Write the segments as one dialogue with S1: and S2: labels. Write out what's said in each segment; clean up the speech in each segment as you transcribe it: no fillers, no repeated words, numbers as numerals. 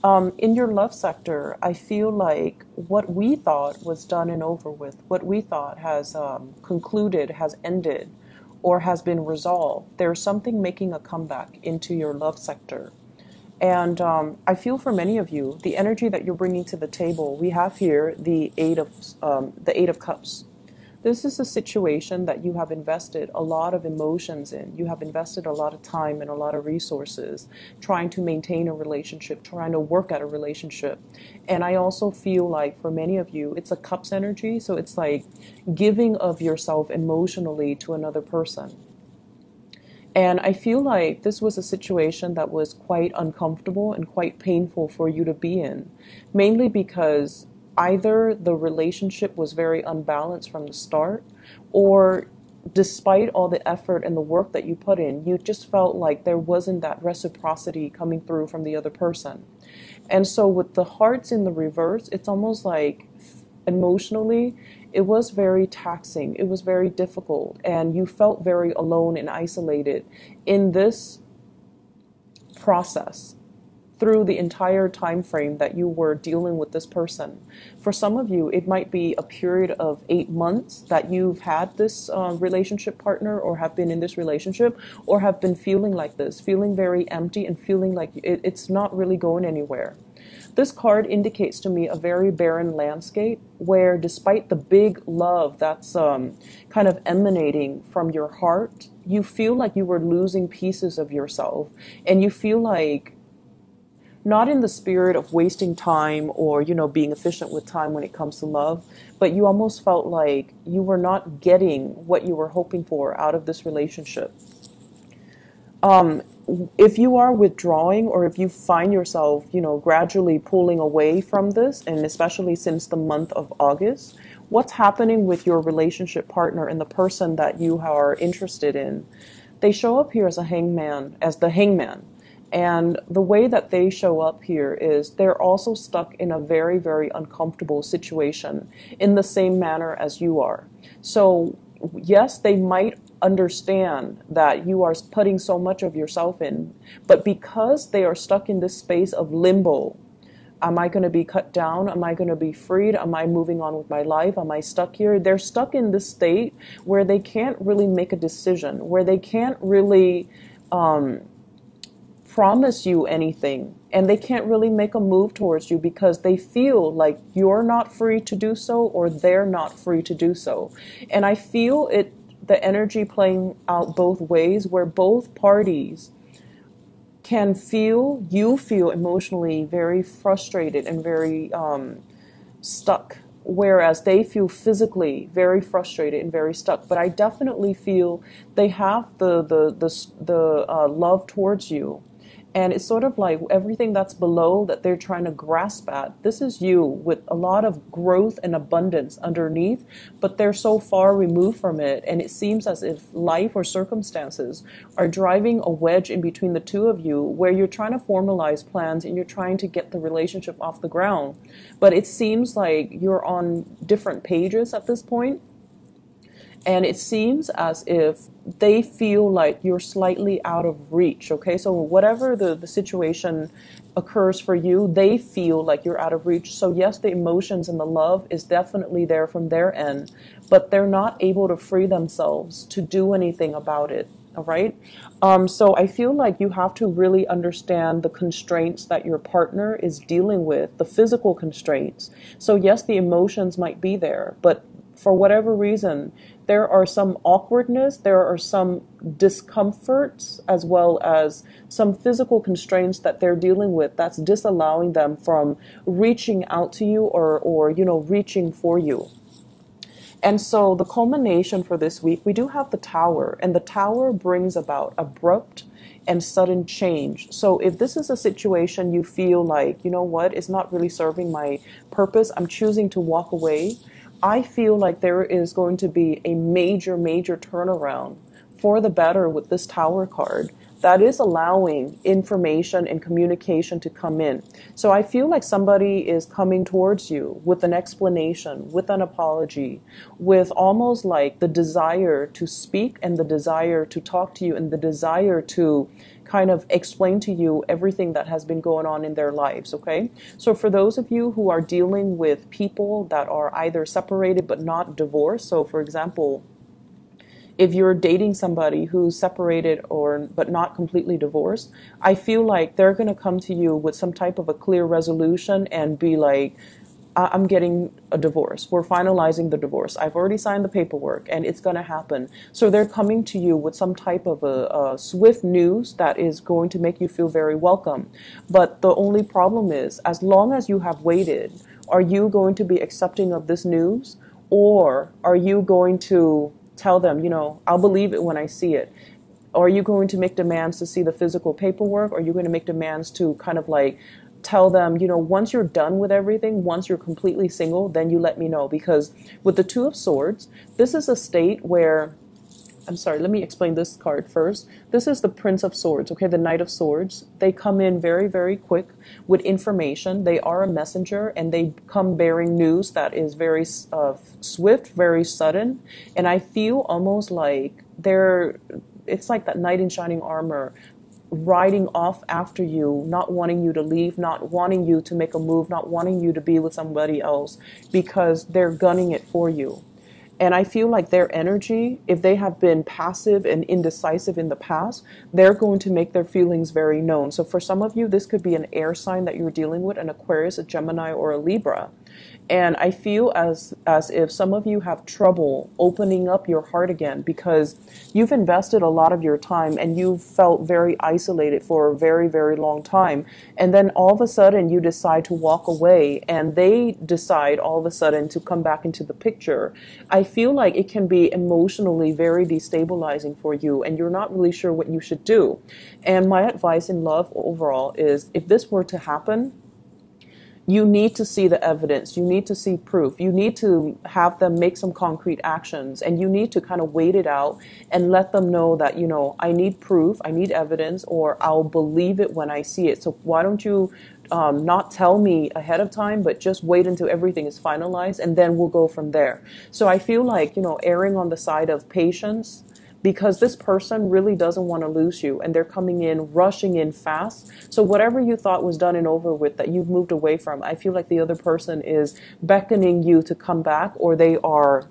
S1: In your love sector, I feel like what we thought was done and over with, what we thought has concluded, has ended, or has been resolved, there's something making a comeback into your love sector. And I feel for many of you, the energy that you're bringing to the table, we have here the Eight of Cups. This is a situation that you have invested a lot of emotions in. You have invested a lot of time and a lot of resources trying to maintain a relationship, trying to work at a relationship. And I also feel like for many of you, it's a cups energy. So it's like giving of yourself emotionally to another person. And I feel like this was a situation that was quite uncomfortable and quite painful for you to be in, mainly because either the relationship was very unbalanced from the start, or despite all the effort and the work that you put in, you just felt like there wasn't that reciprocity coming through from the other person. And so with the hearts in the reverse, it's almost like emotionally, it was very taxing. It was very difficult. And you felt very alone and isolated in this process through the entire time frame that you were dealing with this person. For some of you, it might be a period of 8 months that you've had this relationship partner, or have been in this relationship, or have been feeling like this, feeling very empty and feeling like it's not really going anywhere. This card indicates to me a very barren landscape where, despite the big love that's kind of emanating from your heart, you feel like you were losing pieces of yourself, and you feel like, not in the spirit of wasting time or, being efficient with time when it comes to love, but you almost felt like you were not getting what you were hoping for out of this relationship. If you are withdrawing, or if you find yourself, gradually pulling away from this, and especially since the month of August, what's happening with your relationship partner and the person that you are interested in? They show up here as the hangman. And the way that they show up here is they're also stuck in a very, very uncomfortable situation in the same manner as you are. So yes, they might understand that you are putting so much of yourself in, but because they are stuck in this space of limbo, am I going to be cut down? Am I going to be freed? Am I moving on with my life? Am I stuck here? They're stuck in this state where they can't really make a decision, where they can't really promise you anything, and they can't really make a move towards you because they feel like you're not free to do so, or they're not free to do so. And I feel the energy playing out both ways, where both parties you feel emotionally very frustrated and very stuck, whereas they feel physically very frustrated and very stuck. But I definitely feel they have the love towards you. And it's sort of like everything that's below that they're trying to grasp at. This is you with a lot of growth and abundance underneath, but they're so far removed from it. And it seems as if life or circumstances are driving a wedge in between the two of you, where you're trying to formalize plans and you're trying to get the relationship off the ground. But it seems like you're on different pages at this point. And it seems as if they feel like you're slightly out of reach, okay? So whatever the situation occurs for you, they feel like you're out of reach. So yes, the emotions and the love is definitely there from their end, but they're not able to free themselves to do anything about it, all right? So I feel like you have to really understand the constraints that your partner is dealing with, the physical constraints. So yes, the emotions might be there, but for whatever reason, there are some awkwardness, there are some discomforts, as well as some physical constraints that they're dealing with that's disallowing them from reaching out to you, or reaching for you. And so the culmination for this week, we do have the Tower, and the Tower brings about abrupt and sudden change. So if this is a situation you feel like, it's not really serving my purpose, I'm choosing to walk away, I feel like there is going to be a major, major turnaround for the better with this Tower card that is allowing information and communication to come in. So I feel like somebody is coming towards you with an explanation, with an apology, with almost like the desire to speak and the desire to talk to you and the desire to kind of explain to you everything that has been going on in their lives, okay? So for those of you who are dealing with people that are either separated but not divorced, so for example, if you're dating somebody who's separated or but not completely divorced, I feel like they're going to come to you with some type of a clear resolution and be like, I'm getting a divorce. We're finalizing the divorce. I've already signed the paperwork and it's going to happen. So they're coming to you with some type of a swift news that is going to make you feel very welcome. But the only problem is, as long as you have waited, are you going to be accepting of this news, or are you going to tell them, I'll believe it when I see it? Or are you going to make demands to see the physical paperwork? Or are you going to make demands to kind of like tell them, once you're done with everything, once you're completely single, then you let me know? Because with the Two of Swords, this is a state where, I'm sorry, let me explain this card first. This is the Prince of Swords, okay, the Knight of Swords. They come in very, very quick with information. They are a messenger, and they come bearing news that is very swift, very sudden. And I feel almost like it's like that knight in shining armor riding off after you, not wanting you to leave, not wanting you to make a move, not wanting you to be with somebody else, because they're gunning it for you. And I feel like their energy, if they have been passive and indecisive in the past, they're going to make their feelings very known. So for some of you, this could be an air sign that you're dealing with, an Aquarius, a Gemini, or a Libra. And I feel as if some of you have trouble opening up your heart again, because you've invested a lot of your time and you've felt very isolated for a very, very long time. And then all of a sudden you decide to walk away, and they decide all of a sudden to come back into the picture. I feel like it can be emotionally very destabilizing for you, and you're not really sure what you should do. And my advice in love overall is, if this were to happen, you need to see the evidence. You need to see proof. You need to have them make some concrete actions, and you need to kind of wait it out and let them know that, I need proof, I need evidence, or I'll believe it when I see it. So why don't you not tell me ahead of time, but just wait until everything is finalized, and then we'll go from there. So I feel like, erring on the side of patience, because this person really doesn't want to lose you, and they're coming in, rushing in fast. So whatever you thought was done and over with, that you've moved away from, I feel like the other person is beckoning you to come back, or they are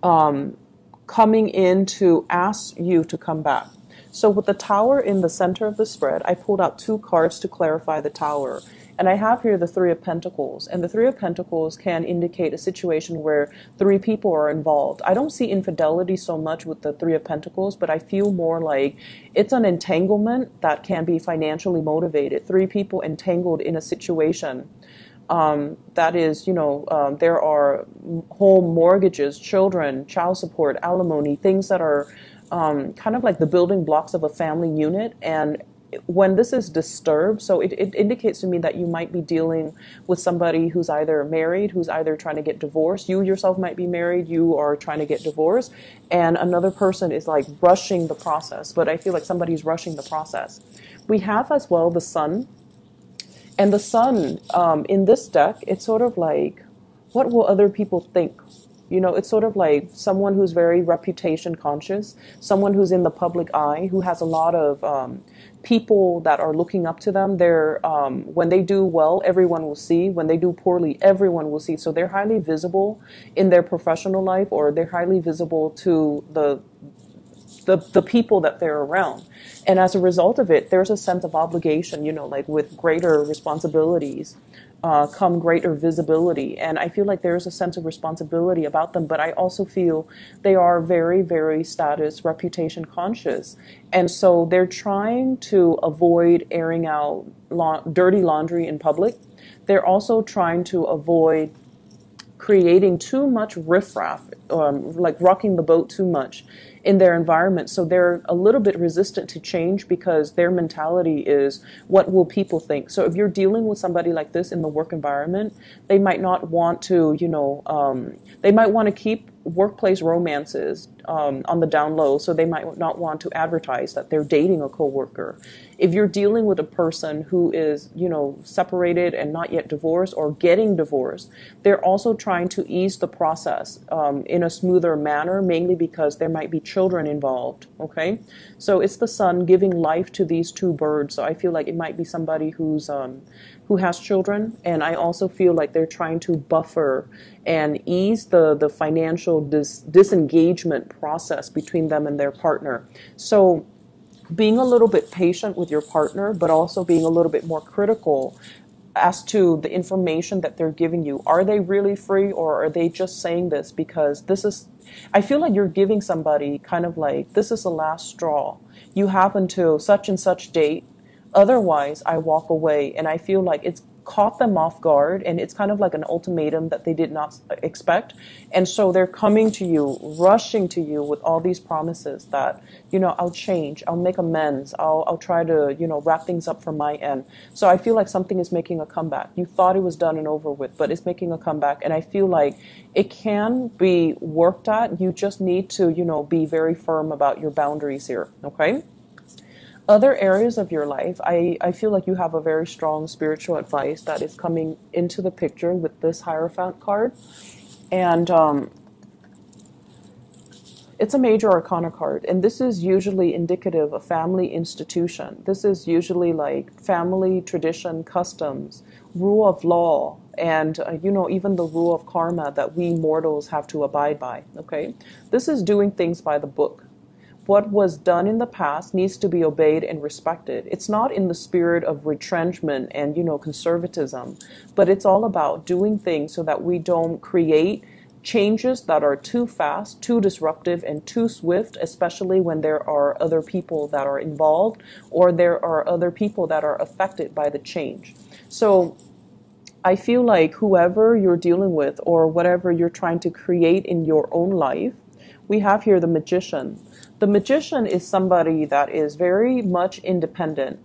S1: coming in to ask you to come back. So with the Tower in the center of the spread, I pulled out two cards to clarify the Tower. And I have here the Three of Pentacles. And the Three of Pentacles can indicate a situation where three people are involved. I don't see infidelity so much with the Three of Pentacles, but I feel more like it's an entanglement that can be financially motivated. Three people entangled in a situation that is, there are home mortgages, children, child support, alimony, things that are kind of like the building blocks of a family unit. And when this is disturbed, so it indicates to me that you might be dealing with somebody who's either married, who's either trying to get divorced. You yourself might be married, you are trying to get divorced, and another person is like rushing the process. But I feel like somebody's rushing the process. We have as well the Sun. And the Sun in this deck, it's sort of like, what will other people think? It's sort of like someone who's very reputation conscious, someone who's in the public eye, who has a lot of people that are looking up to them. They're when they do well, everyone will see. When they do poorly, everyone will see. So they're highly visible in their professional life, or they're highly visible to the people that they're around. And as a result of it, there's a sense of obligation, like with greater responsibilities come greater visibility. And I feel like there's a sense of responsibility about them, but I also feel they are very, very status, reputation conscious. And so they're trying to avoid airing out dirty laundry in public. They're also trying to avoid creating too much riffraff, like rocking the boat too much in their environment. So they're a little bit resistant to change, because their mentality is, what will people think? So if you're dealing with somebody like this in the work environment, they might not want to, they might want to keep workplace romances on the down low, so they might not want to advertise that they're dating a coworker. If you're dealing with a person who is, separated and not yet divorced or getting divorced, they're also trying to ease the process in a smoother manner, mainly because there might be children involved. Okay, so it's the sun giving life to these two birds. So I feel like it might be somebody who has children, and I also feel like they're trying to buffer and ease the financial disengagement process between them and their partner. So being a little bit patient with your partner, but also being a little bit more critical as to the information that they're giving you. Are they really free, or are they just saying this because I feel like you're giving somebody kind of like, this is the last straw. You have until such and such date. Otherwise, I walk away. And I feel like it's caught them off guard, and it's kind of like an ultimatum that they did not expect. And so they're coming to you, rushing to you with all these promises that, I'll change, I'll make amends, I'll try to, wrap things up from my end. So I feel like something is making a comeback. You thought it was done and over with, but it's making a comeback. And I feel like it can be worked at. You just need to, be very firm about your boundaries here. Okay. Other areas of your life, I feel like you have a very strong spiritual advice that is coming into the picture with this Hierophant card. And it's a major arcana card. And this is usually indicative of family institution. This is usually like family tradition, customs, rule of law, and, even the rule of karma that we mortals have to abide by. Okay. This is doing things by the book. What was done in the past needs to be obeyed and respected. It's not in the spirit of retrenchment and, conservatism, but it's all about doing things so that we don't create changes that are too fast, too disruptive, and too swift, especially when there are other people that are involved or there are other people that are affected by the change. So I feel like whoever you're dealing with or whatever you're trying to create in your own life, we have here the Magician. The Magician is somebody that is very much independent.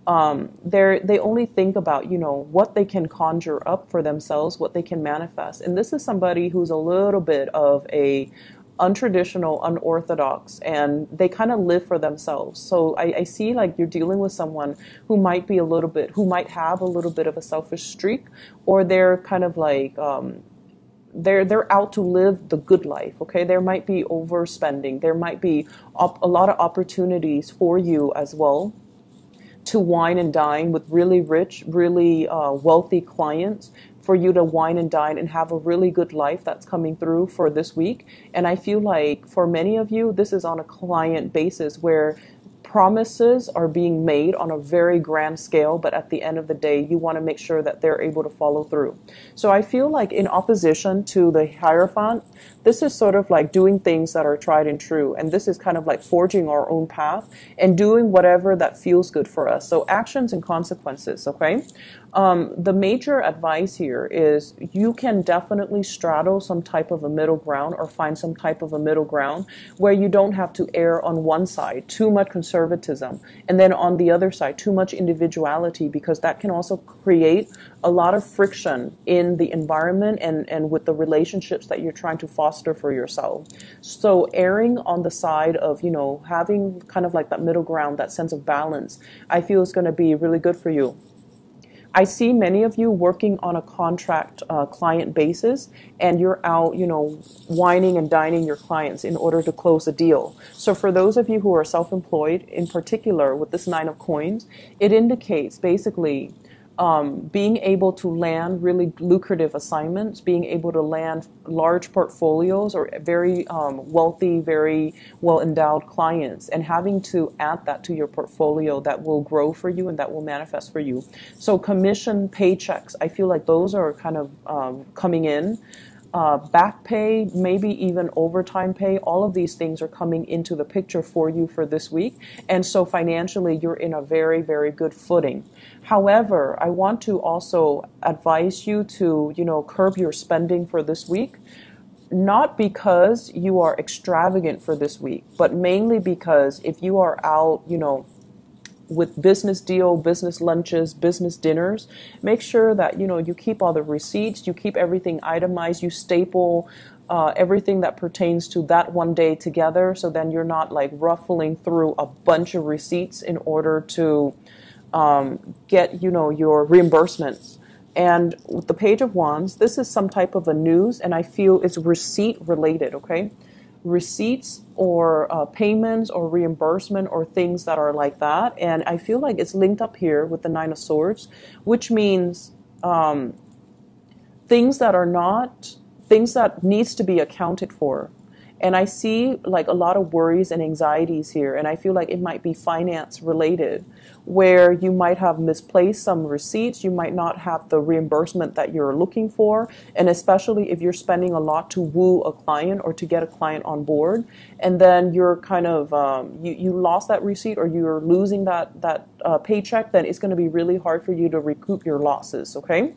S1: They only think about, what they can conjure up for themselves, what they can manifest. And this is somebody who's a little bit of a untraditional, unorthodox, and they kind of live for themselves. So I see like you're dealing with someone who might have a little bit of a selfish streak, or they're kind of like, they're out to live the good life. Okay, there might be overspending. There might be a lot of opportunities for you as well to wine and dine with really rich, really wealthy clients, for you to wine and dine and have a really good life that's coming through for this week. And I feel like for many of you, this is on a client basis where promises are being made on a very grand scale, but at the end of the day, you want to make sure that they're able to follow through. So I feel like in opposition to the Hierophant, this is sort of like doing things that are tried and true. And this is kind of like forging our own path and doing whatever that feels good for us. So actions and consequences, okay? The major advice here is you can definitely straddle some type of a middle ground or find some type of a middle ground where you don't have to err on one side, too much conservatism, and then on the other side, too much individuality, because that can also create a lot of friction in the environment and with the relationships that you're trying to foster for yourself. So erring on the side of, having kind of like that middle ground, that sense of balance, I feel is going to be really good for you. I see many of you working on a contract client basis, and you're out, wining and dining your clients in order to close a deal. So for those of you who are self-employed, in particular with this 9 of Coins, it indicates basically being able to land really lucrative assignments, being able to land large portfolios or very wealthy, very well-endowed clients, and having to add that to your portfolio that will grow for you and that will manifest for you. So commission paychecks, I feel like those are kind of coming in. Back pay, maybe even overtime pay, all of these things are coming into the picture for you for this week. And so financially, you're in a very, very good footing. However, I want to also advise you to, curb your spending for this week. Not because you are extravagant for this week, but mainly because if you are out, with business deal, business lunches, business dinners, make sure that, you keep all the receipts, you keep everything itemized, you staple everything that pertains to that one day together. So then you're not like ruffling through a bunch of receipts in order to get, your reimbursements. And with the Page of Wands, this is some type of a news, and I feel it's receipt related, okay? Receipts or payments or reimbursement or things that are like that. And I feel like it's linked up here with the Nine of Swords, which means things that needs to be accounted for. And I see like a lot of worries and anxieties here. And I feel like it might be finance related, where you might have misplaced some receipts. You might not have the reimbursement that you're looking for. And especially if you're spending a lot to woo a client or to get a client on board. And then you're kind of, you lost that receipt, or you're losing that paycheck, then it's going to be really hard for you to recoup your losses, okay?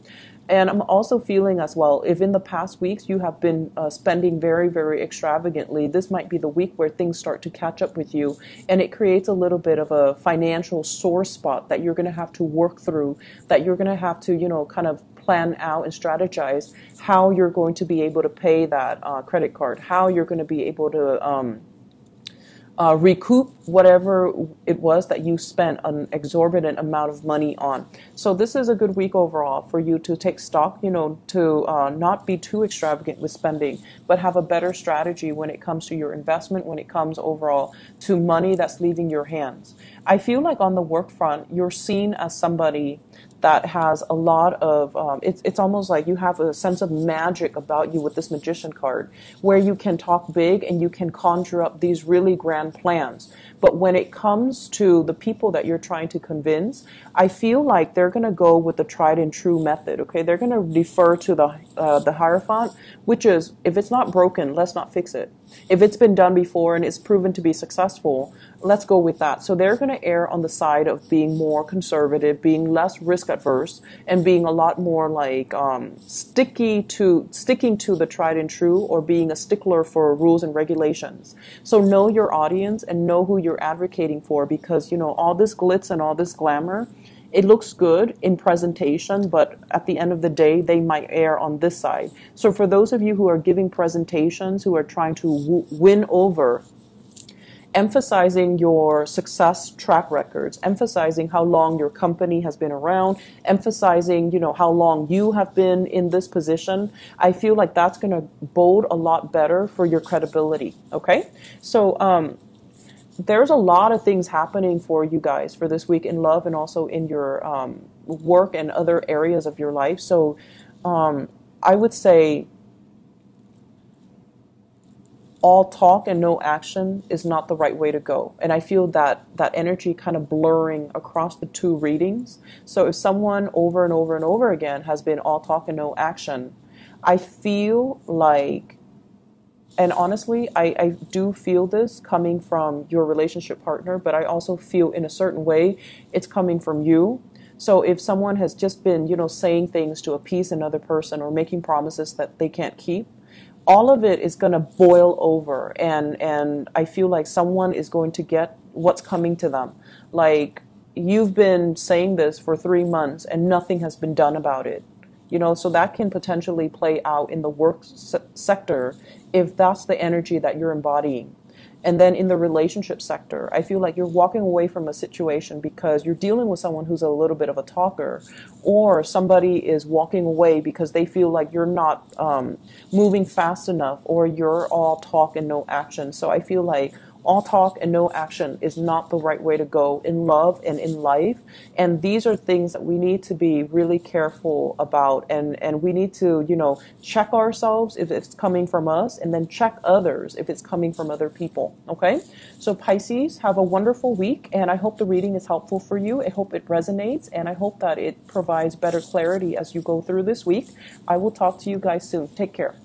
S1: And I'm also feeling as well, if in the past weeks you have been spending very, very extravagantly, this might be the week where things start to catch up with you. And it creates a little bit of a financial sore spot that you're going to have to work through, that you're going to have to, kind of plan out and strategize how you're going to be able to pay that credit card, how you're going to be able to recoup whatever it was that you spent an exorbitant amount of money on. So this is a good week overall for you to take stock, to not be too extravagant with spending, but have a better strategy when it comes to your investment, when it comes overall to money that's leaving your hands. I feel like on the work front, you're seen as somebody that has a lot of, it's almost like you have a sense of magic about you with this Magician card, where you can talk big and you can conjure up these really grand plans. But when it comes to the people that you're trying to convince, I feel like they're going to go with the tried and true method, okay? They're going to defer to the Hierophant, which is, if it's not broken, let's not fix it. If it's been done before and it's proven to be successful, let's go with that. So they're going to err on the side of being more conservative, being less risk adverse, and being a lot more like sticking to the tried and true, or being a stickler for rules and regulations. So know your audience and know who you're advocating for, because all this glitz and all this glamour, it looks good in presentation, but at the end of the day, they might err on this side. So for those of you who are giving presentations, who are trying to win over, emphasizing your success track records, emphasizing how long your company has been around, emphasizing, how long you have been in this position, I feel like that's going to bode a lot better for your credibility, okay? So, there's a lot of things happening for you guys for this week in love and also in your work and other areas of your life. So I would say all talk and no action is not the right way to go. And I feel that energy kind of blurring across the two readings. So if someone over and over and over again has been all talk and no action, I feel like, and honestly, I do feel this coming from your relationship partner, but I also feel in a certain way it's coming from you. So if someone has just been, saying things to appease another person or making promises that they can't keep, all of it is going to boil over. And I feel like someone is going to get what's coming to them. Like, you've been saying this for 3 months and nothing has been done about it. So that can potentially play out in the work sector if that's the energy that you're embodying. And then in the relationship sector, I feel like you're walking away from a situation because you're dealing with someone who's a little bit of a talker, or somebody is walking away because they feel like you're not moving fast enough, or you're all talk and no action. So I feel like all talk and no action is not the right way to go in love and in life. And these are things that we need to be really careful about. And we need to, check ourselves if it's coming from us, and then check others if it's coming from other people. Okay? So Pisces, have a wonderful week. And I hope the reading is helpful for you. I hope it resonates. And I hope that it provides better clarity as you go through this week. I will talk to you guys soon. Take care.